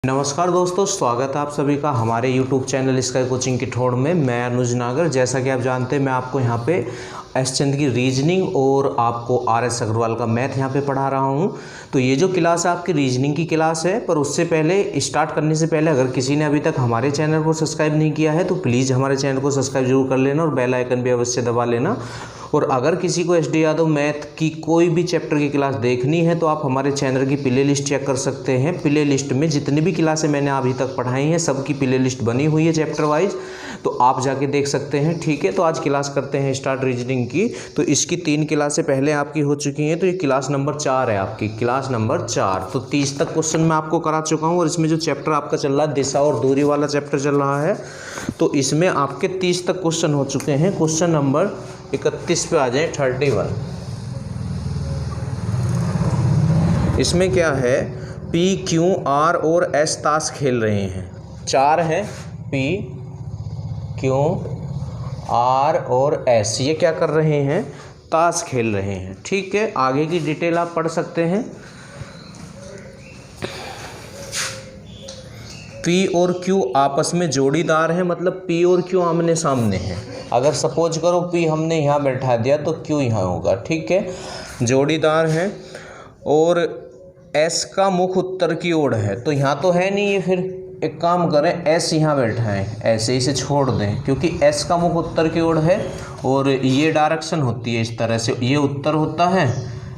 नमस्कार दोस्तों, स्वागत है आप सभी का हमारे YouTube चैनल स्काई कोचिंग की ठोड़ में। मैं अनुज नागर। जैसा कि आप जानते हैं, मैं आपको यहाँ पे एस चंद की रीजनिंग और आपको RS अग्रवाल का मैथ यहाँ पे पढ़ा रहा हूँ। तो ये जो क्लास है आपकी रीजनिंग की क्लास है, पर उससे पहले स्टार्ट करने से पहले अगर किसी ने अभी तक हमारे चैनल को सब्सक्राइब नहीं किया है तो प्लीज़ हमारे चैनल को सब्सक्राइब जरूर कर लेना और बेल आइकन भी अवश्य दबा लेना। और अगर किसी को SD यादव मैथ की कोई भी चैप्टर की क्लास देखनी है तो आप हमारे चैनल की प्ले लिस्ट चेक कर सकते हैं। प्ले लिस्ट में जितनी भी क्लासें मैंने अभी तक पढ़ाई हैं सबकी प्ले लिस्ट बनी हुई है चैप्टर वाइज, तो आप जाके देख सकते हैं। ठीक है, तो आज क्लास करते हैं स्टार्ट रीजनिंग की। तो इसकी 3 क्लासें पहले आपकी हो चुकी हैं, तो ये क्लास नंबर 4 है आपकी, क्लास नंबर 4। तो 30 तक क्वेश्चन मैं आपको करा चुका हूँ और इसमें जो चैप्टर आपका चल रहा है दिशा और दूरी वाला चैप्टर चल रहा है, तो इसमें आपके 30 तक क्वेश्चन हो चुके हैं। क्वेश्चन नंबर 31 पे आ जाए, 31। इसमें क्या है, P, Q, R और S ताश खेल रहे हैं। 4 है, P, Q, R और S, ये क्या कर रहे हैं, ताश खेल रहे हैं। ठीक है, आगे की डिटेल आप पढ़ सकते हैं। P और Q आपस में जोड़ीदार है, मतलब P और Q आमने सामने हैं। अगर सपोज करो P हमने यहाँ बैठा दिया तो Q यहाँ होगा। ठीक है, जोड़ीदार है और S का मुख उत्तर की ओर है, तो यहाँ तो है नहीं ये, फिर एक काम करें S यहाँ बैठा है, ऐसे इसे छोड़ दें क्योंकि S का मुख उत्तर की ओर है और ये डायरेक्शन होती है इस तरह से, ये उत्तर होता है,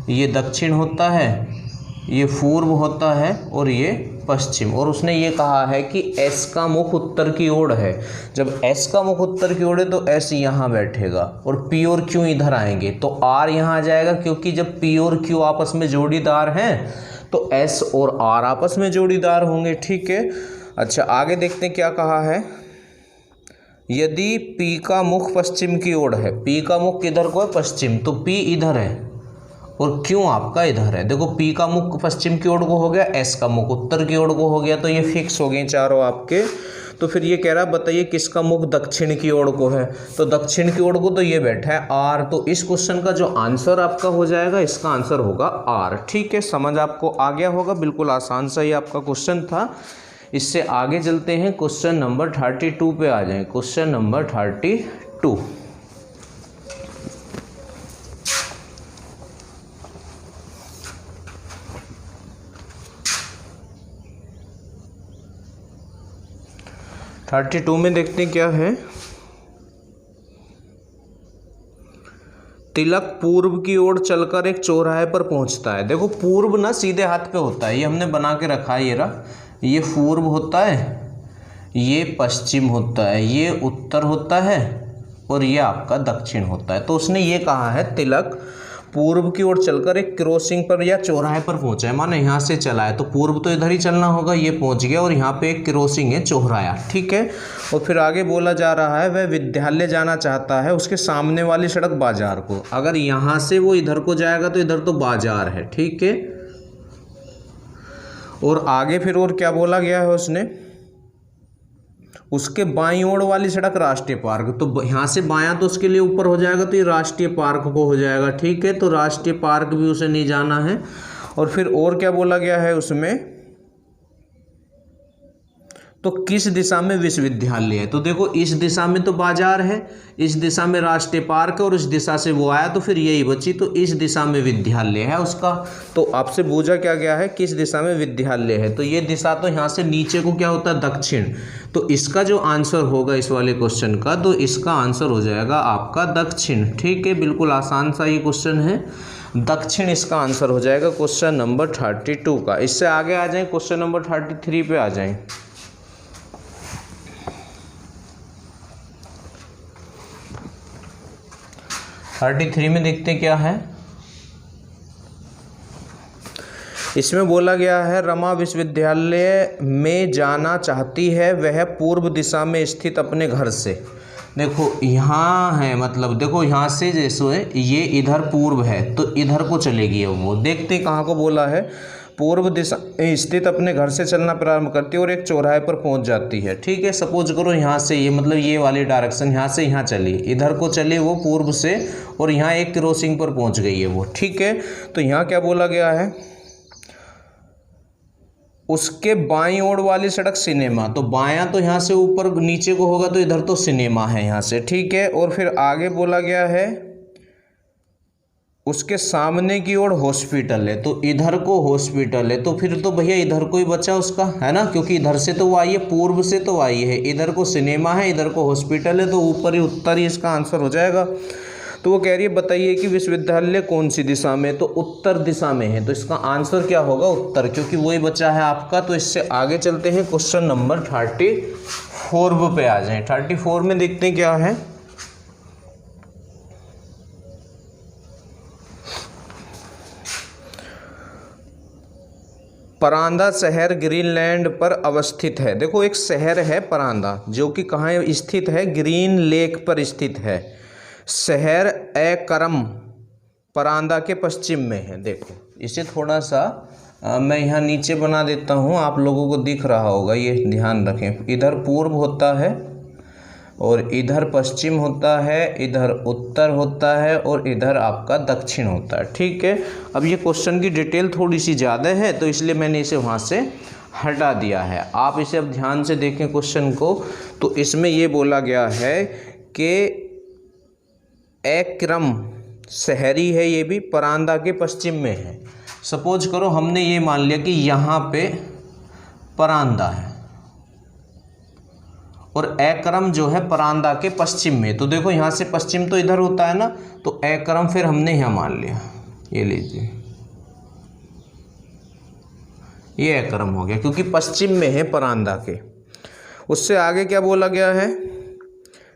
ये दक्षिण होता है, ये पूर्व होता है और ये पश्चिम। और उसने ये कहा है कि S का मुख उत्तर की ओर है। जब S का मुख उत्तर की ओर है तो S यहाँ बैठेगा और P और Q इधर आएंगे, तो R यहाँ आ जाएगा क्योंकि जब P और Q आपस में जोड़ीदार हैं तो S और R आपस में जोड़ीदार होंगे। ठीक है, अच्छा आगे देखते हैं क्या कहा है। यदि P का मुख पश्चिम की ओर है, P का मुख किधर को है, पश्चिम, तो P इधर है और Q आपका इधर है। देखो P का मुख पश्चिम की ओर को हो गया, S का मुख उत्तर की ओर को हो गया, तो ये फिक्स हो गए चारों आपके। तो फिर ये कह रहा है बताइए किसका मुख दक्षिण की ओर को है, तो दक्षिण की ओर को तो ये बैठा है R। तो इस क्वेश्चन का जो आंसर आपका हो जाएगा, इसका आंसर होगा R। ठीक है, समझ आपको आ गया होगा, बिल्कुल आसान सा ही आपका क्वेश्चन था। इससे आगे चलते हैं, क्वेश्चन नंबर 32 पे आ जाएं। क्वेश्चन नंबर 32, में देखते हैं क्या है। तिलक पूर्व की ओर चलकर एक चौराहे पर पहुंचता है। देखो पूर्व ना सीधे हाथ पे होता है, ये हमने बना के रखा है, ये रहा, ये पूर्व होता है, ये पश्चिम होता है, ये उत्तर होता है और ये आपका दक्षिण होता है। तो उसने ये कहा है तिलक पूर्व की ओर चलकर एक क्रॉसिंग पर या चौराहे पर पहुंचा है, माने यहाँ से चला है तो पूर्व तो इधर ही चलना होगा, ये पहुंच गया और यहाँ पे एक क्रॉसिंग है, चौराया। ठीक है, और फिर आगे बोला जा रहा है वह विद्यालय जाना चाहता है, उसके सामने वाली सड़क बाजार को। अगर यहाँ से वो इधर को जाएगा तो इधर तो बाजार है। ठीक है, और आगे फिर और क्या बोला गया है उसने, उसके बाईं ओर वाली सड़क राष्ट्रीय पार्क, तो यहाँ से बायां तो उसके लिए ऊपर हो जाएगा, तो ये राष्ट्रीय पार्क को हो जाएगा। ठीक है, तो राष्ट्रीय पार्क भी उसे नहीं जाना है। और फिर और क्या बोला गया है उसमें, तो किस दिशा में विश्वविद्यालय है, तो देखो इस दिशा में तो बाजार है, इस दिशा में राष्ट्रीय पार्क है और इस दिशा से वो आया तो फिर यही बची, तो इस दिशा में विद्यालय है उसका। तो आपसे पूछा क्या गया है, किस दिशा में विद्यालय है, तो ये दिशा तो यहाँ से नीचे को क्या होता है, दक्षिण। तो इसका जो आंसर होगा इस वाले क्वेश्चन का, तो इसका आंसर हो जाएगा आपका दक्षिण। ठीक है, बिल्कुल आसान सा ये क्वेश्चन है, दक्षिण इसका आंसर हो जाएगा क्वेश्चन नंबर 32 का। इससे आगे आ जाए, क्वेश्चन नंबर 33 पे आ जाएं। 33 में देखते क्या है। इसमें बोला गया है रमा विश्वविद्यालय में जाना चाहती है, वह पूर्व दिशा में स्थित अपने घर से। देखो यहाँ है, मतलब देखो यहाँ से जैसे ये इधर पूर्व है तो इधर को चलेगी वो। देखते कहाँ को बोला है, पूर्व दिशा स्थित अपने घर से चलना प्रारंभ करती है और एक चौराहे पर पहुंच जाती है। ठीक है, सपोज करो यहाँ से ये, मतलब ये वाली डायरेक्शन यहाँ से यहाँ चली, इधर को चले वो पूर्व से और यहाँ एक क्रॉसिंग पर पहुंच गई है वो। ठीक है, तो यहाँ क्या बोला गया है, उसके बाईं ओर वाली सड़क सिनेमा, तो बायां तो यहाँ से ऊपर नीचे को होगा, तो इधर तो सिनेमा है यहाँ से, ठीक है। और फिर आगे बोला गया है उसके सामने की ओर हॉस्पिटल है, तो इधर को हॉस्पिटल है, तो फिर तो भैया इधर को ही बचा उसका, है ना, क्योंकि इधर से तो वो आई है, पूर्व से तो आई है, इधर को सिनेमा है, इधर को हॉस्पिटल है, तो ऊपर ही उत्तर ही इसका आंसर हो जाएगा। तो वो कह रही है बताइए कि विश्वविद्यालय कौन सी दिशा में, तो उत्तर दिशा में है, तो इसका आंसर क्या होगा उत्तर, क्योंकि वही बचा है आपका। तो इससे आगे चलते हैं, क्वेश्चन नंबर 34 पे आ जाएं। 34 में देखते हैं क्या है। परांदा शहर ग्रीनलैंड पर अवस्थित है। देखो एक शहर है परांदा, जो कि कहाँ स्थित है, ग्रीन लेक पर स्थित है। शहर एकरम परांदा के पश्चिम में है। देखो इसे थोड़ा सा मैं यहाँ नीचे बना देता हूँ, आप लोगों को दिख रहा होगा, ये ध्यान रखें। इधर पूर्व होता है और इधर पश्चिम होता है, इधर उत्तर होता है और इधर आपका दक्षिण होता है, ठीक है। अब ये क्वेश्चन की डिटेल थोड़ी सी ज़्यादा है, तो इसलिए मैंने इसे वहाँ से हटा दिया है। आप इसे अब ध्यान से देखें क्वेश्चन को। तो इसमें ये बोला गया है कि एकरम शहरी है, ये भी परांदा के पश्चिम में है। सपोज करो हमने ये मान लिया कि यहाँ पे परांदा है और एकरम जो है परांदा के पश्चिम में, तो देखो यहाँ से पश्चिम तो इधर होता है ना, तो एकरम फिर हमने यहाँ मान लिया, ये लीजिए, ये एकरम हो गया, क्योंकि पश्चिम में है परांदा के। उससे आगे क्या बोला गया है,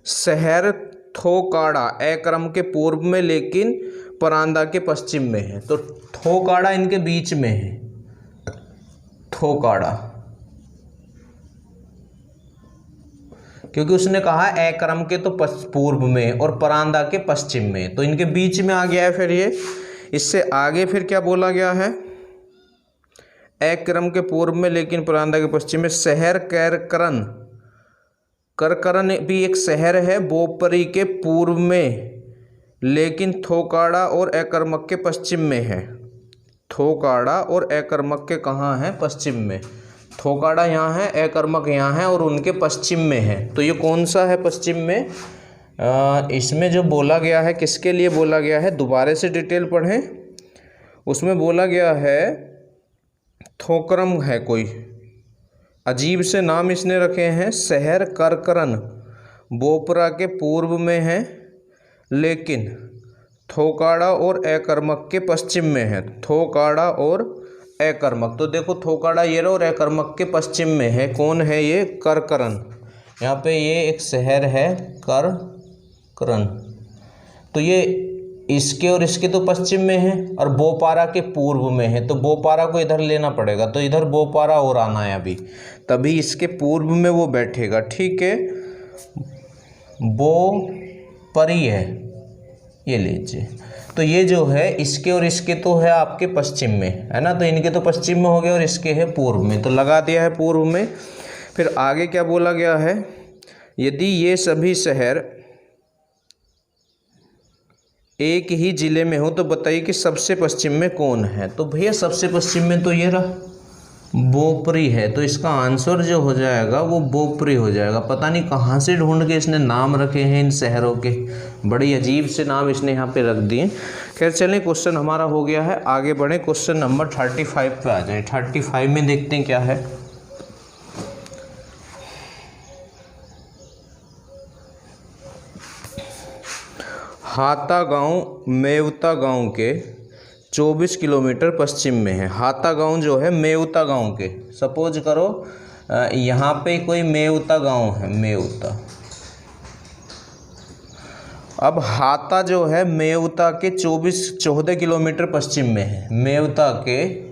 शहर थोकाड़ा एकरम के पूर्व में लेकिन परांदा के पश्चिम में है, तो थोकाड़ा इनके बीच में है, थोकाड़ा, क्योंकि उसने कहा एकरम के तो पूर्व में और परांदा के पश्चिम में, तो इनके बीच में आ गया है फिर ये। इससे आगे फिर क्या बोला गया है, एकरम के पूर्व में लेकिन परांदा के पश्चिम में शहर करकरन, करकरन भी एक शहर है, बोपरी के पूर्व में लेकिन थोकाड़ा और एकरमक के पश्चिम में है। थोकाड़ा और एकरमक के कहाँ है, पश्चिम में। थोकाड़ा यहाँ है, एकरमक यहाँ है और उनके पश्चिम में है। तो ये कौन सा है पश्चिम में, इसमें जो बोला गया है किसके लिए बोला गया है, दोबारा से डिटेल पढ़ें। उसमें बोला गया है थोकरम है, कोई अजीब से नाम इसने रखे हैं। शहर करकरन बोपरा के पूर्व में है लेकिन थोकाड़ा और एकरमक के पश्चिम में है। थोकाड़ा और एकरमक, तो देखो थोकाड़ा ये और एकरमक के पश्चिम में है। कौन है ये, करकरन। यहाँ पे ये एक शहर है करकरन, तो ये इसके और इसके तो पश्चिम में है और बोपारा के पूर्व में है, तो बोपारा को इधर लेना पड़ेगा, तो इधर बोपारा और आना है अभी, तभी इसके पूर्व में वो बैठेगा, ठीक है। बोपरी है, ये लीजिए। तो ये जो है इसके और इसके तो है आपके पश्चिम में, है ना, तो इनके तो पश्चिम में हो गए और इसके है पूर्व में, तो लगा दिया है पूर्व में। फिर आगे क्या बोला गया है, यदि ये सभी शहर एक ही ज़िले में हो तो बताइए कि सबसे पश्चिम में कौन है। तो भैया सबसे पश्चिम में तो ये रहा बोपरी है, तो इसका आंसर जो हो जाएगा वो बोपरी हो जाएगा। पता नहीं कहाँ से ढूंढ के इसने नाम रखे हैं इन शहरों के, बड़ी अजीब से नाम इसने यहाँ पे रख दिए। खैर चलें, क्वेश्चन हमारा हो गया है, आगे बढ़ें, क्वेश्चन नंबर 35 पे आ जाएं। 35 में देखते हैं क्या है। हाता गांव मेवता गांव के 24 किलोमीटर पश्चिम में है। हाता गांव जो है मेवता गांव के, सपोज करो यहाँ पे कोई मेवता गांव है, मेवता। अब हाता जो है मेवता के 14 किलोमीटर पश्चिम में है। मेवता के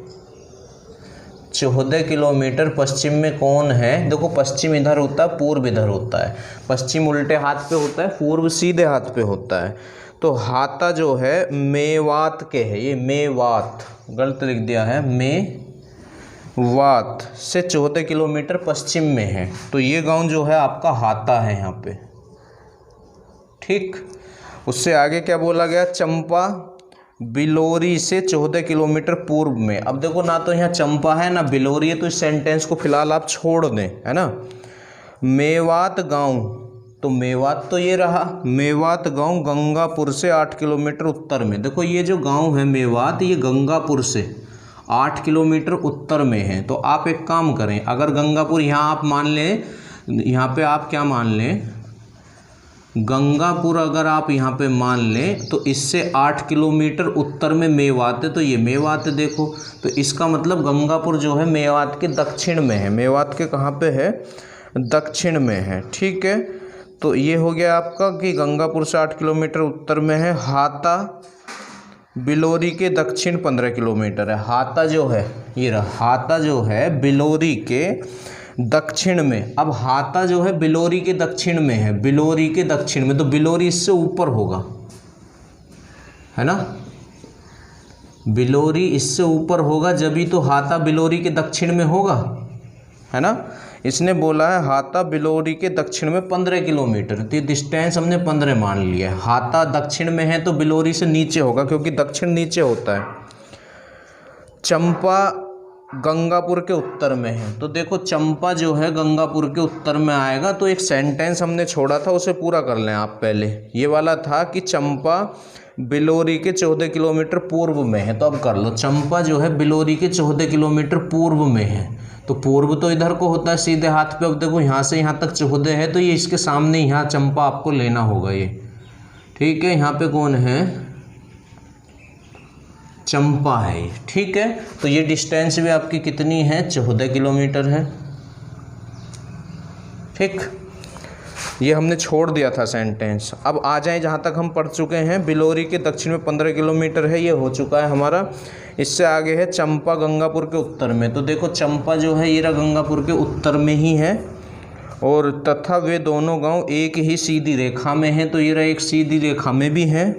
14 किलोमीटर पश्चिम में कौन है, देखो पश्चिम इधर होता है, पूर्व इधर होता है। पश्चिम उल्टे हाथ पे होता है, पूर्व सीधे हाथ पे होता है। तो हाता जो है मेवात के है, ये मेवात गलत लिख दिया है, मेवात से 14 किलोमीटर पश्चिम में है। तो ये गांव जो है आपका हाता है यहाँ पे, ठीक। उससे आगे क्या बोला गया, चंपा बिलोरी से 14 किलोमीटर पूर्व में। अब देखो ना तो यहाँ चंपा है ना बिलोरी है, तो इस सेंटेंस को फिलहाल आप छोड़ दें, है ना। मेवात गांव, तो मेवात तो ये रहा, मेवात गांव गंगापुर से 8 किलोमीटर उत्तर में। देखो ये जो गांव है मेवात, ये गंगापुर से 8 किलोमीटर उत्तर में है। तो आप एक काम करें, अगर गंगापुर यहाँ आप मान लें, यहाँ पे आप क्या मान लें, गंगापुर अगर आप यहाँ पे मान लें तो इससे 8 किलोमीटर उत्तर में मेवात है, तो ये मेवात है देखो। तो इसका मतलब गंगापुर जो है मेवात के दक्षिण में है। मेवात के कहाँ पे है, दक्षिण में है, ठीक है। तो ये हो गया आपका कि गंगापुर से 8 किलोमीटर उत्तर में है। हाता बिलोरी के दक्षिण 15 किलोमीटर है। हाता जो है ये रहा, हाता जो है बिलोरी के दक्षिण में। अब हाता जो है बिलोरी के दक्षिण में है, बिलोरी के दक्षिण में, तो बिलोरी इससे ऊपर होगा, है ना। बिलोरी इससे ऊपर होगा, जब ही तो हाता बिलोरी के दक्षिण में होगा, है ना। इसने बोला है हाता बिलोरी के दक्षिण में 15 किलोमीटर, तो डिस्टेंस हमने 15 मान लिया है। हाता दक्षिण में है तो बिलोरी से नीचे होगा, क्योंकि दक्षिण नीचे होता है। चंपा गंगापुर के उत्तर में है, तो देखो चंपा जो है गंगापुर के उत्तर में आएगा। तो एक सेंटेंस हमने छोड़ा था उसे पूरा कर लें आप पहले। ये वाला था कि चंपा बिलोरी के 14 किलोमीटर पूर्व में है, तो अब कर लो। चंपा जो है बिलोरी के 14 किलोमीटर पूर्व में है, तो पूर्व तो इधर को होता है सीधे हाथ पे। अब देखो यहाँ से यहाँ तक 14 है, तो ये इसके सामने यहाँ चंपा आपको लेना होगा ये, ठीक है। यहाँ पे कौन है, चंपा है, ठीक है। तो ये डिस्टेंस भी आपकी कितनी है, 14 किलोमीटर है, ठीक। ये हमने छोड़ दिया था सेंटेंस। अब आ जाए जहाँ तक हम पढ़ चुके हैं, बिलोरी के दक्षिण में 15 किलोमीटर है, ये हो चुका है हमारा। इससे आगे है चंपा गंगापुर के उत्तर में। तो देखो चंपा जो है ये रहा गंगापुर के उत्तर में ही है, और तथा वे दोनों गांव एक ही सीधी रेखा में हैं, तो ये रहा एक सीधी रेखा में भी हैं,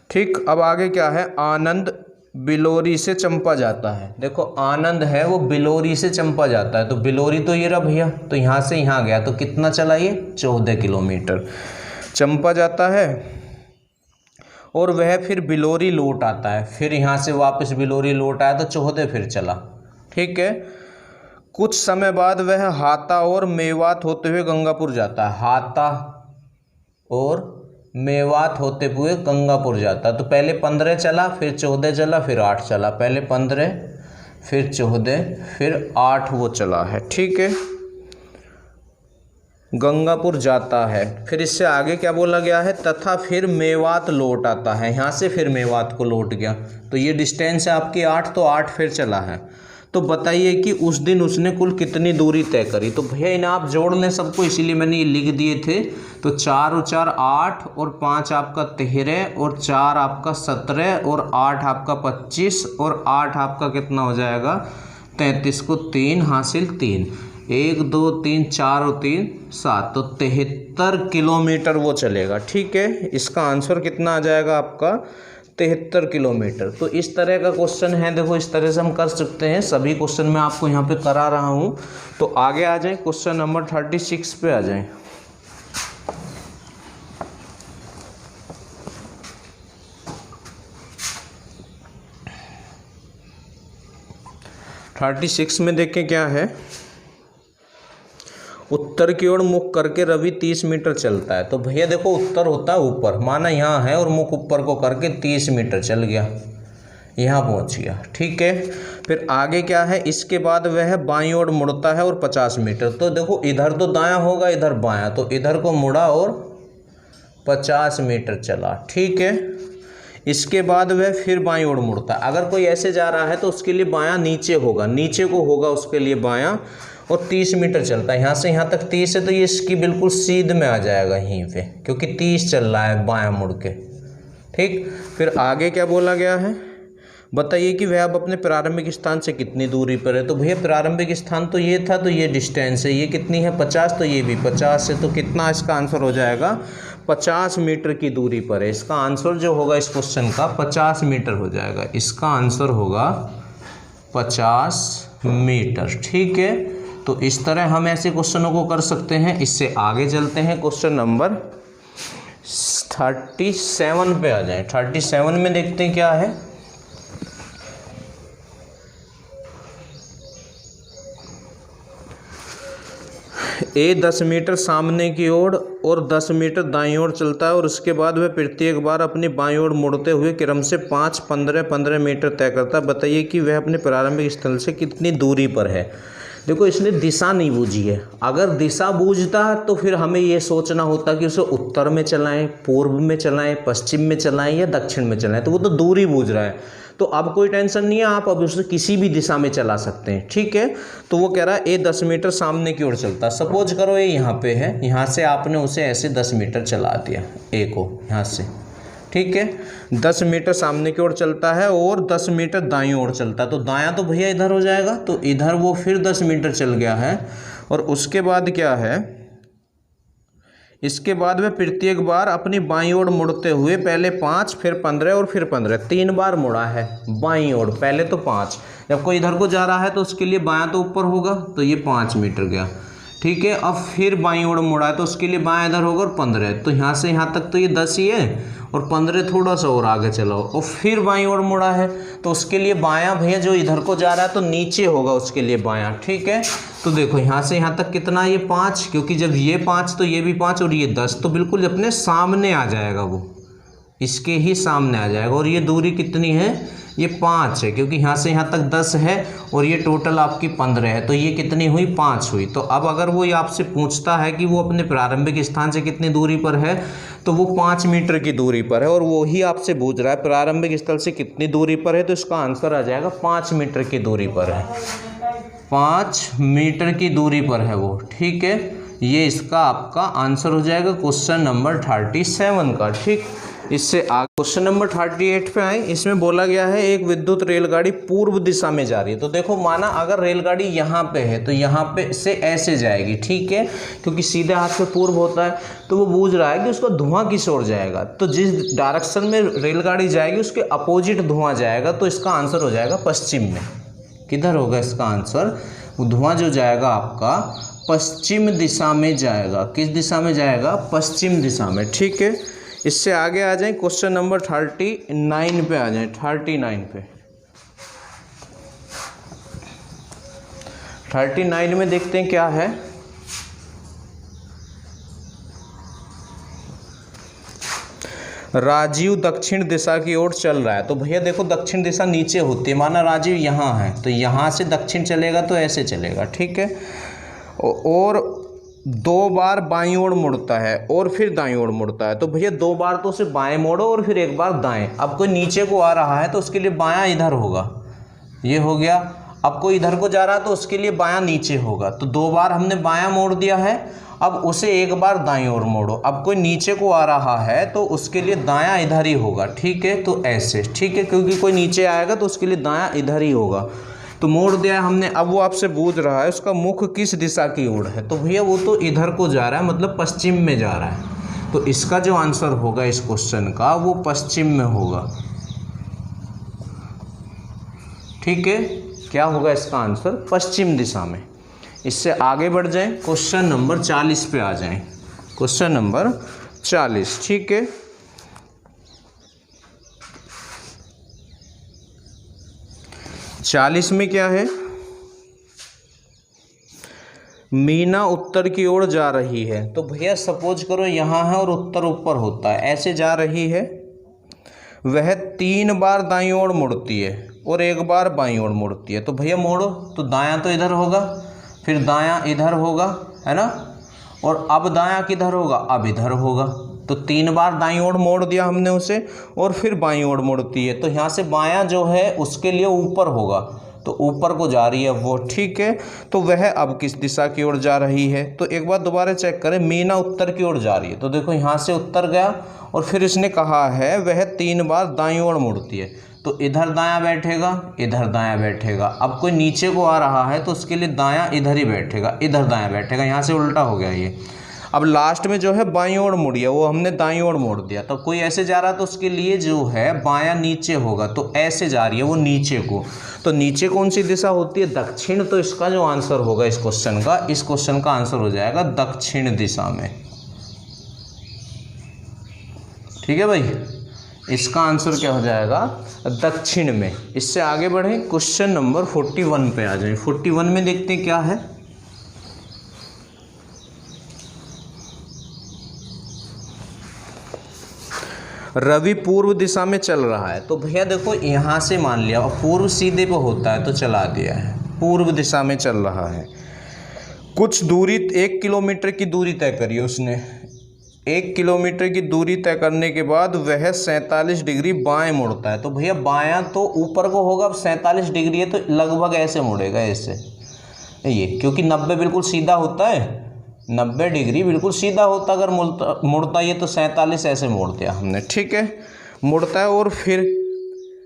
ठीक। अब आगे क्या है, आनंद बिलोरी से चंपा जाता है। देखो आनंद है वो बिलोरी से चंपा जाता है, तो बिलोरी तो ये रहा भैया, तो यहाँ से यहाँ गया, तो कितना चला ये, 14 किलोमीटर चंपा जाता है। और वह फिर बिलोरी लौट आता है, फिर यहाँ से वापस बिलोरी लौट आया, तो 14 फिर चला, ठीक है। कुछ समय बाद वह हाता और मेवात होते हुए गंगापुर जाता है। हाता और मेवात होते हुए गंगापुर जाता है। तो पहले 15 चला, फिर 14 चला, फिर 8 चला, पहले 15 फिर 14 फिर 8 वो चला है, ठीक है। गंगापुर जाता है। फिर इससे आगे क्या बोला गया है, तथा फिर मेवात लौट आता है, यहाँ से फिर मेवात को लौट गया। तो ये डिस्टेंस है आपकी 8, तो 8 फिर चला है। तो बताइए कि उस दिन उसने कुल कितनी दूरी तय करी। तो भैया इन्हें आप जोड़ लें सबको, इसीलिए मैंने ये लिख दिए थे। तो 4 और 4 8 और 5 आपका 13 और 4 आपका 17 और 8 आपका 25 और 8 आपका कितना हो जाएगा 33 को 3 हासिल 3, 1 2 3 4 और 3 7, तो 73 किलोमीटर वो चलेगा, ठीक है। इसका आंसर कितना आ जाएगा आपका 73 किलोमीटर। तो इस तरह का क्वेश्चन है, देखो इस तरह से हम कर सकते हैं। सभी क्वेश्चन मैं आपको यहाँ पे करा रहा हूँ। तो आगे आ जाए, क्वेश्चन नंबर 36 पे आ जाए। थर्टी सिक्स में देखें क्या है, उत्तर की ओर मुख करके रवि 30 मीटर चलता है। तो भैया देखो उत्तर होता है ऊपर, माना यहाँ है और मुख ऊपर को करके 30 मीटर चल गया, यहाँ पहुँच गया, ठीक है। फिर आगे क्या है, इसके बाद वह बाईं ओर मुड़ता है और 50 मीटर। तो देखो इधर तो दायां होगा, इधर बायां, तो इधर को मुड़ा और 50 मीटर चला, ठीक है। इसके बाद वह फिर बाईं ओर मुड़ता है। अगर कोई ऐसे जा रहा है तो उसके लिए बायां नीचे होगा, नीचे को होगा उसके लिए बायां, और 30 मीटर चलता है। यहाँ से यहाँ तक 30 है, तो ये इसकी बिल्कुल सीध में आ जाएगा यहीं पे, क्योंकि 30 चल रहा है बायां मुड़ के, ठीक। फिर आगे क्या बोला गया है, बताइए कि वह अब अपने प्रारंभिक स्थान से कितनी दूरी पर है। तो भैया प्रारंभिक स्थान तो ये था, तो ये डिस्टेंस है, ये कितनी है 50, तो ये भी 50 है। तो कितना इसका आंसर हो जाएगा 50 मीटर की दूरी पर है। इसका आंसर जो होगा इस क्वेश्चन का 50 मीटर हो जाएगा। इसका आंसर होगा 50 मीटर, ठीक है। तो इस तरह हम ऐसे क्वेश्चनों को कर सकते हैं। इससे आगे चलते हैं, क्वेश्चन नंबर 37 पे आ जाए। 37 में देखते हैं क्या है। ए 10 मीटर सामने की ओर और 10 मीटर दाईं ओर चलता है और उसके बाद वह प्रत्येक बार अपनी बाईं ओर मुड़ते हुए क्रम से 5, 15, 15 मीटर तय करता है। बताइए कि वह अपने प्रारंभिक स्थल से कितनी दूरी पर है। देखो, इसने दिशा नहीं बूझी है। अगर दिशा बूझता तो फिर हमें ये सोचना होता कि उसे उत्तर में चलाएं, पूर्व में चलाएं, पश्चिम में चलाएं या दक्षिण में चलाएं। तो वो तो दूरी बूझ रहा है, तो अब कोई टेंशन नहीं है, आप अब उसे किसी भी दिशा में चला सकते हैं। ठीक है, तो वो कह रहा है ए 10 मीटर सामने की ओर चलता है। सपोज करो ये यहाँ पे है, यहाँ से आपने उसे ऐसे 10 मीटर चला दिया ए को यहाँ से। ठीक है, 10 मीटर सामने की ओर चलता है और 10 मीटर दाईं ओर चलता है। तो दायां तो भैया इधर हो जाएगा, तो इधर वो फिर 10 मीटर चल गया है। और उसके बाद क्या है, इसके बाद वह प्रत्येक बार अपनी बाईं ओर मुड़ते हुए पहले 5, फिर 15 और फिर 15, 3 बार मुड़ा है बाईं ओर। पहले तो 5, जब कोई इधर को जा रहा है तो उसके लिए बायां तो ऊपर होगा, तो ये 5 मीटर गया। ठीक है, अब फिर बाईं ओर मुड़ा है तो उसके लिए बायां इधर होगा और 15, तो यहाँ से यहाँ तक तो ये 10 ही है और 15 थोड़ा सा और आगे चलाओ। और फिर बाईं ओर मुड़ा है तो उसके लिए बायां भैया जो इधर को जा रहा है तो नीचे होगा उसके लिए बायां। ठीक है, तो देखो यहाँ से यहाँ तक कितना, ये 5, क्योंकि जब ये 5 तो ये भी 5 और ये 10, तो बिल्कुल अपने सामने आ जाएगा, वो इसके ही सामने आ जाएगा। और ये दूरी कितनी है, ये 5 है, क्योंकि यहाँ से यहाँ तक 10 है और ये टोटल आपकी 15 है, तो ये कितनी हुई, 5 हुई। तो अब अगर वो आपसे पूछता है कि वो अपने प्रारंभिक स्थान से कितनी दूरी पर है, तो वो 5 मीटर की दूरी पर है। और वो ही आपसे पूछ रहा है प्रारंभिक स्थल से कितनी दूरी पर है, तो इसका आंसर आ जाएगा 5 मीटर की दूरी पर है। 5 मीटर की दूरी पर है वो। ठीक है, ये इसका आपका आंसर हो जाएगा क्वेश्चन नंबर 37 का। ठीक, इससे आगे क्वेश्चन नंबर 38 पे आए। इसमें बोला गया है एक विद्युत रेलगाड़ी पूर्व दिशा में जा रही है। तो देखो, माना अगर रेलगाड़ी यहाँ पे है तो यहाँ पे से ऐसे जाएगी। ठीक है, क्योंकि सीधे हाथ पे पूर्व होता है, तो वो बूझ रहा है कि उसका धुआं किस ओर जाएगा। तो जिस डायरेक्शन में रेलगाड़ी जाएगी उसके अपोजिट धुआं जाएगा, तो इसका आंसर हो जाएगा पश्चिम में। किधर होगा इसका आंसर, धुआं जो जाएगा आपका पश्चिम दिशा में जाएगा। किस दिशा में जाएगा, पश्चिम दिशा में। ठीक है, इससे आगे आ जाए क्वेश्चन नंबर 39 पे आ जाए। 39 पे 39 में देखते हैं क्या है। राजीव दक्षिण दिशा की ओर चल रहा है। तो भैया देखो, दक्षिण दिशा नीचे होती है। माना राजीव यहाँ है तो यहाँ से दक्षिण चलेगा तो ऐसे चलेगा। ठीक है, और 2 बार बाईं ओर मुड़ता है और फिर दाईं ओर मुड़ता है। तो भैया 2 बार तो उसे बाएं मोड़ो और फिर 1 बार दाएं। अब कोई नीचे को आ रहा है तो उसके लिए बायां इधर होगा, ये हो गया। अब कोई इधर को जा रहा है तो उसके लिए बायां नीचे होगा। तो 2 बार हमने बायां मोड़ दिया है, अब उसे 1 बार दाईं ओर मोड़ो। अब कोई नीचे को आ रहा है तो उसके लिए दायां इधर ही होगा। ठीक है, तो ऐसे। ठीक है, क्योंकि कोई नीचे आएगा तो उसके लिए दायां इधर ही होगा। तो मोड़ दिया हमने। अब वो आपसे पूछ रहा है उसका मुख किस दिशा की ओर है। तो भैया वो तो इधर को जा रहा है, मतलब पश्चिम में जा रहा है। तो इसका जो आंसर होगा इस क्वेश्चन का वो पश्चिम में होगा। ठीक है, क्या होगा इसका आंसर, पश्चिम दिशा में। इससे आगे बढ़ जाएं, क्वेश्चन नंबर 40 पे आ जाएं। Question number 40। ठीक है, 40 में क्या है, मीना उत्तर की ओर जा रही है। तो भैया सपोज करो यहाँ है और उत्तर ऊपर होता है, ऐसे जा रही है। वह 3 बार दाईं ओर मुड़ती है और 1 बार बाईं ओर मुड़ती है। तो भैया मोड़ो, तो दायां तो इधर होगा, फिर दायां इधर होगा, है ना। और अब दायां किधर होगा, अब इधर होगा। तो 3 बार दाईं ओर मोड़ दिया हमने उसे और फिर बाईं ओर मुड़ती है। तो यहाँ से बायां जो है उसके लिए ऊपर होगा, तो ऊपर को जा रही है वो। ठीक है, तो वह अब किस दिशा की ओर जा रही है। तो एक बार दोबारा चेक करें, मीना उत्तर की ओर जा रही है। तो देखो यहाँ से उत्तर गया और फिर इसने कहा है वह 3 बार दाईं ओर मुड़ती है। तो इधर दायां बैठेगा, इधर दायां बैठेगा। अब कोई नीचे को आ रहा है तो उसके लिए दायां इधर ही बैठेगा, इधर दायां बैठेगा। यहाँ से उल्टा हो गया ये। अब लास्ट में जो है बाईं ओर मुड़िया, वो हमने दाईं ओर मोड़ दिया। तो कोई ऐसे जा रहा है तो उसके लिए जो है बायां नीचे होगा। तो ऐसे जा रही है वो नीचे को। तो नीचे कौन सी दिशा होती है, दक्षिण। तो इसका जो आंसर होगा इस क्वेश्चन का आंसर हो जाएगा दक्षिण दिशा में। ठीक है भाई, इसका आंसर क्या हो जाएगा, दक्षिण में। इससे आगे बढ़े, क्वेश्चन नंबर 41 पे आ जाए। 41 में देखते हैं क्या है। रवि पूर्व दिशा में चल रहा है, तो भैया देखो यहाँ से मान लिया, और पूर्व सीधे पे होता है तो चला दिया है, पूर्व दिशा में चल रहा है। कुछ दूरी 1 किलोमीटर की दूरी तय करी उसने। 1 किलोमीटर की दूरी तय करने के बाद वह 47 डिग्री बाएं मुड़ता है। तो भैया बायां तो ऊपर को होगा, अब 47 डिग्री है तो लगभग ऐसे मुड़ेगा, ऐसे ये, क्योंकि 90 बिल्कुल सीधा होता है, 90 डिग्री बिल्कुल सीधा होता अगर मुड़ता ये, तो 47 ऐसे मोड़ दिया हमने, ठीक है, मुड़ता है। और फिर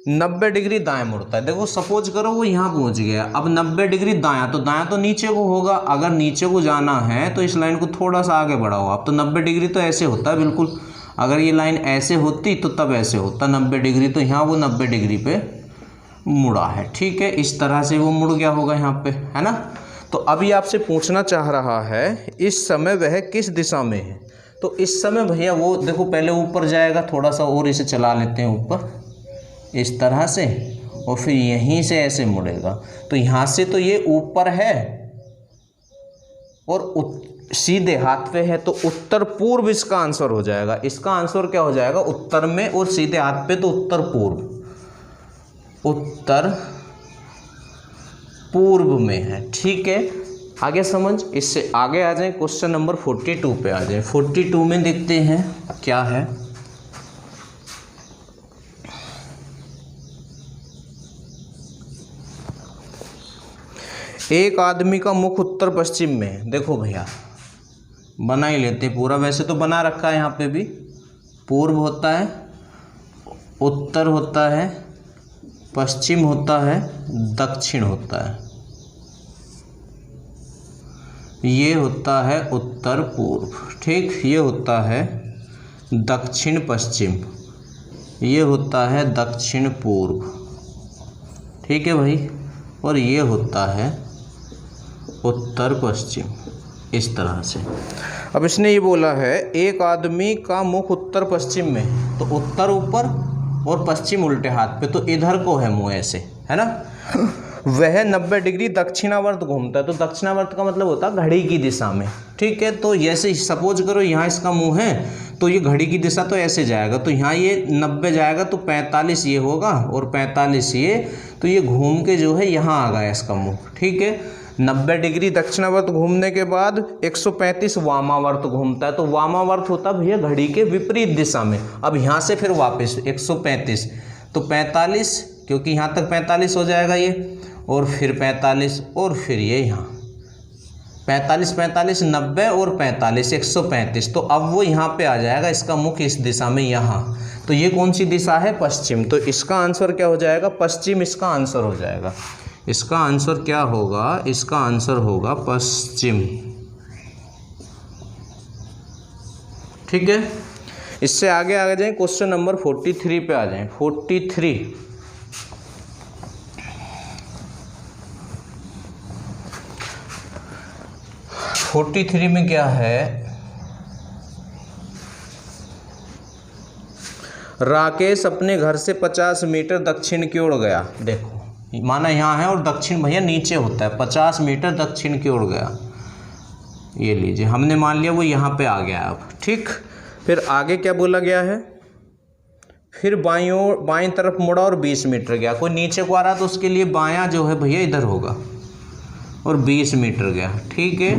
90 डिग्री दाएं मुड़ता है। देखो सपोज करो वो यहाँ पहुँच गया, अब 90 डिग्री दायां, तो दायां तो नीचे को होगा, अगर नीचे को जाना है तो इस लाइन को थोड़ा सा आगे बढ़ाओ आप, तो 90 डिग्री तो ऐसे होता है बिल्कुल, अगर ये लाइन ऐसे होती तो तब ऐसे होता 90 डिग्री, तो यहाँ वो 90 डिग्री पे मुड़ा है, ठीक है, इस तरह से वो मुड़ गया होगा यहाँ पे, है ना। तो अभी आपसे पूछना चाह रहा है इस समय वह किस दिशा में है। तो इस समय भैया वो देखो पहले ऊपर जाएगा, थोड़ा सा और इसे चला लेते हैं ऊपर इस तरह से, और फिर यहीं से ऐसे मुड़ेगा। तो यहाँ से तो ये ऊपर है और सीधे हाथ पे है, तो उत्तर पूर्व इसका आंसर हो जाएगा। इसका आंसर क्या हो जाएगा, उत्तर में, और सीधे हाथ पे तो उत्तर पूर्व, उत्तर पूर्व में है, ठीक है। आगे समझ, इससे आगे आ जाए, क्वेश्चन नंबर 42 पे आ जाए। 42 में देखते हैं क्या है। एक आदमी का मुख उत्तर पश्चिम में है। देखो भैया बना ही लेते पूरा, वैसे तो बना रखा है, यहाँ पे भी पूर्व होता है, उत्तर होता है, पश्चिम होता है, दक्षिण होता है, ये होता है उत्तर पूर्व, ठीक, ये होता है दक्षिण पश्चिम, ये होता है दक्षिण पूर्व, ठीक है भाई, और ये होता है उत्तर पश्चिम, इस तरह से। अब इसने ये बोला है एक आदमी का मुख उत्तर पश्चिम में है, तो उत्तर ऊपर और पश्चिम उल्टे हाथ पे, तो इधर को है मुँह ऐसे, है ना। वह 90 डिग्री दक्षिणावर्त घूमता है। तो दक्षिणावर्त का मतलब होता है घड़ी की दिशा में, ठीक है। तो जैसे सपोज करो यहाँ इसका मुंह है, तो ये घड़ी की दिशा तो ऐसे जाएगा, तो यहाँ ये 90 जाएगा तो 45 ये होगा और 45 ये, तो ये घूम के जो है यहाँ आ गया इसका मुंह, ठीक है। 90 डिग्री दक्षिणावर्त घूमने के बाद 135 वामावर्त घूमता है। तो वामावर्त होता है भैया घड़ी के विपरीत दिशा में। अब यहाँ से फिर वापस 135, तो 45, क्योंकि यहाँ तक 45 हो जाएगा ये, और फिर 45, और फिर ये यहाँ 45, 45, 90 और 45, 135। तो अब वो यहाँ पे आ जाएगा, इसका मुख इस दिशा में यहाँ। तो ये कौन सी दिशा है, पश्चिम। तो इसका आंसर क्या हो जाएगा, पश्चिम इसका आंसर हो जाएगा। इसका आंसर क्या होगा, इसका आंसर होगा पश्चिम, ठीक है। इससे आगे आ जाएं, क्वेश्चन नंबर 43 पे आ जाएं। 43 में क्या है, राकेश अपने घर से 50 मीटर दक्षिण की ओर गया। देखो माना यहाँ है और दक्षिण भैया नीचे होता है, 50 मीटर दक्षिण की ओर गया, ये लीजिए, हमने मान लिया वो यहाँ पे आ गया अब, ठीक। फिर आगे क्या बोला गया है, फिर बाईं तरफ मुड़ा और 20 मीटर गया। कोई नीचे को आ रहा तो उसके लिए बायां जो है भैया इधर होगा, और 20 मीटर गया, ठीक है।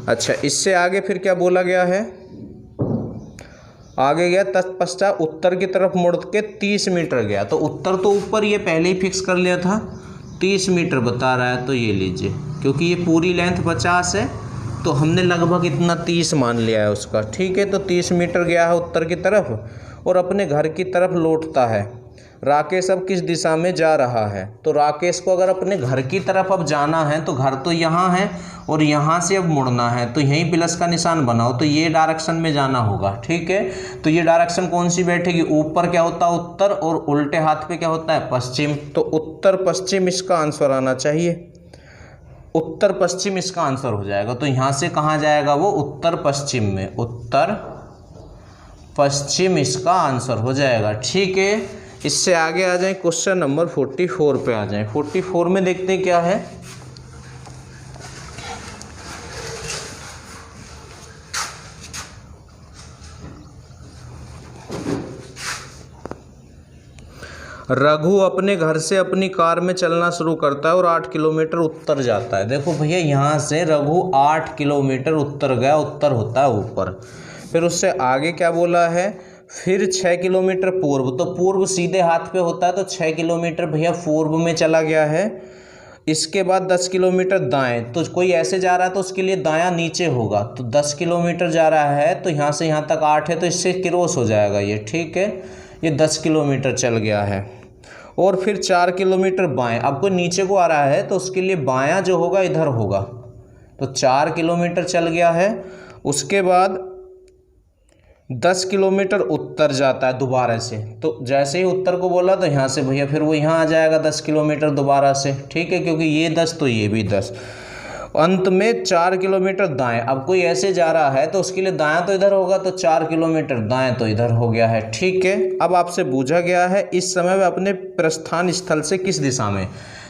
अच्छा, इससे आगे फिर क्या बोला गया है, आगे गया तत्पश्चात उत्तर की तरफ मुड़ के 30 मीटर गया। तो उत्तर तो ऊपर ये पहले ही फिक्स कर लिया था, 30 मीटर बता रहा है, तो ये लीजिए, क्योंकि ये पूरी लेंथ 50 है तो हमने लगभग इतना 30 मान लिया है उसका, ठीक है। तो 30 मीटर गया है उत्तर की तरफ और अपने घर की तरफ लौटता है। राकेश अब किस दिशा में जा रहा है, तो राकेश को अगर अपने घर की तरफ अब जाना है, तो घर तो यहाँ है और यहाँ से अब मुड़ना है, तो यहीं प्लस का निशान बनाओ, तो ये डायरेक्शन में जाना होगा, ठीक है। तो ये डायरेक्शन कौन सी बैठेगी, ऊपर क्या होता है उत्तर, और उल्टे हाथ पे क्या होता है पश्चिम। तो उत्तर पश्चिम इसका आंसर आना चाहिए, उत्तर पश्चिम इसका आंसर हो जाएगा। तो यहाँ से कहाँ जाएगा वो, उत्तर पश्चिम में, उत्तर पश्चिम इसका आंसर हो जाएगा। ठीक है, इससे आगे आ जाए क्वेश्चन नंबर 44 पे आ जाए। 44 में देखते हैं क्या है। रघु अपने घर से अपनी कार में चलना शुरू करता है और 8 किलोमीटर उत्तर जाता है। देखो भैया, यहाँ से रघु 8 किलोमीटर उत्तर गया, उत्तर होता है ऊपर। फिर उससे आगे क्या बोला है, फिर 6 किलोमीटर पूर्व, तो पूर्व सीधे हाथ पे होता है, तो 6 किलोमीटर भैया पूर्व में चला गया है। इसके बाद 10 किलोमीटर दाएं, तो कोई ऐसे जा रहा है तो उसके लिए दायां नीचे होगा, तो 10 किलोमीटर जा रहा है, तो यहाँ से यहाँ तक 8 है, तो इससे क्रॉस हो जाएगा ये। ठीक है, ये 10 किलोमीटर चल गया है। और फिर 4 किलोमीटर बाएं, अब कोई नीचे को आ रहा है तो उसके लिए बायां जो होगा इधर होगा, तो 4 किलोमीटर चल गया है। उसके बाद 10 किलोमीटर उत्तर जाता है दोबारा से, तो जैसे ही उत्तर को बोला तो यहाँ से भैया फिर वो यहाँ आ जाएगा 10 किलोमीटर दोबारा से। ठीक है, क्योंकि ये 10 तो ये भी 10। अंत में 4 किलोमीटर दाएं, अब कोई ऐसे जा रहा है तो उसके लिए दायां तो इधर होगा, तो 4 किलोमीटर दाएं तो इधर हो गया है। ठीक है, अब आपसे पूछा गया है इस समय वह अपने प्रस्थान स्थल से किस दिशा में,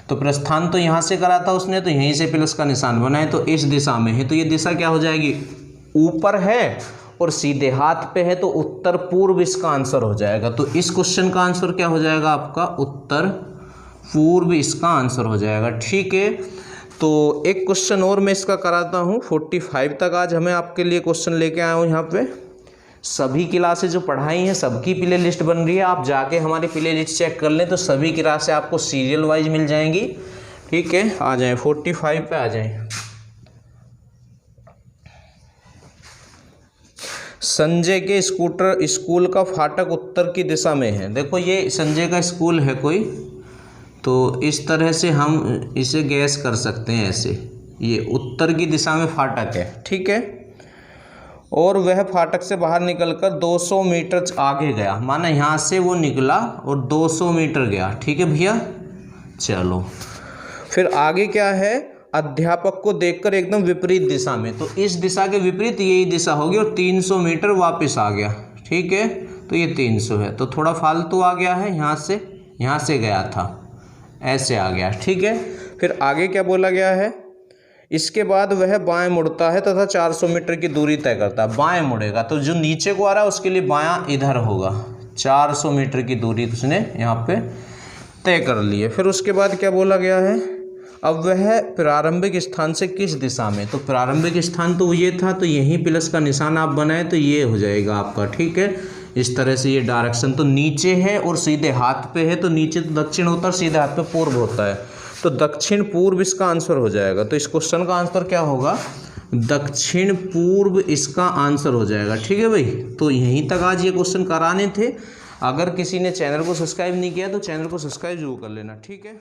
तो प्रस्थान तो यहाँ से करा था उसने, तो यहीं से प्लस का निशान बनाए, तो इस दिशा में है, तो ये दिशा क्या हो जाएगी, ऊपर है और सीधे हाथ पे है, तो उत्तर पूर्व इसका आंसर हो जाएगा। तो इस क्वेश्चन का आंसर क्या हो जाएगा आपका, उत्तर पूर्व इसका आंसर हो जाएगा। ठीक है, तो एक क्वेश्चन और मैं इसका कराता हूँ। 45 तक आज हमें आपके लिए क्वेश्चन लेके आया हूँ। यहाँ पे सभी क्लासेज जो पढ़ाई हैं सबकी प्ले लिस्ट बन रही है, आप जाके हमारी प्ले लिस्ट चेक कर लें तो सभी क्लासें आपको सीरियल वाइज मिल जाएंगी। ठीक है, आ जाएं 45 पे आ जाएं। संजय के स्कूल का फाटक उत्तर की दिशा में है। देखो ये संजय का स्कूल है कोई, तो इस तरह से हम इसे गैस कर सकते हैं ऐसे, ये उत्तर की दिशा में फाटक है। ठीक है, और वह फाटक से बाहर निकलकर 200 मीटर आगे गया, माना यहाँ से वो निकला और 200 मीटर गया। ठीक है भैया, चलो फिर आगे क्या है, अध्यापक को देखकर एकदम विपरीत दिशा में, तो इस दिशा के विपरीत यही दिशा होगी और 300 मीटर वापस आ गया। ठीक है, तो ये 300 है, तो थोड़ा फालतू आ गया है, यहाँ से गया था ऐसे आ गया। ठीक है, फिर आगे क्या बोला गया है, इसके बाद वह बाएं मुड़ता है तथा 400 मीटर की दूरी तय करता है। बाएं मुड़ेगा तो जो नीचे को आ रहा है उसके लिए बायां इधर होगा, 400 मीटर की दूरी उसने यहाँ पे तय कर ली है। फिर उसके बाद क्या बोला गया है, अब वह प्रारंभिक स्थान से किस दिशा में, तो प्रारंभिक स्थान तो ये था, तो यहीं प्लस का निशान आप बनाए तो ये हो जाएगा आपका। ठीक है, इस तरह से ये डायरेक्शन तो नीचे है और सीधे हाथ पे है, तो नीचे तो दक्षिण होता है, सीधे हाथ पे पूर्व होता है, तो दक्षिण पूर्व इसका आंसर हो जाएगा। तो इस क्वेश्चन का आंसर क्या होगा, दक्षिण पूर्व इसका आंसर हो जाएगा। ठीक है भाई, तो यहीं तक आज ये क्वेश्चन कराने थे। अगर किसी ने चैनल को सब्सक्राइब नहीं किया तो चैनल को सब्सक्राइब जरूर कर लेना। ठीक है।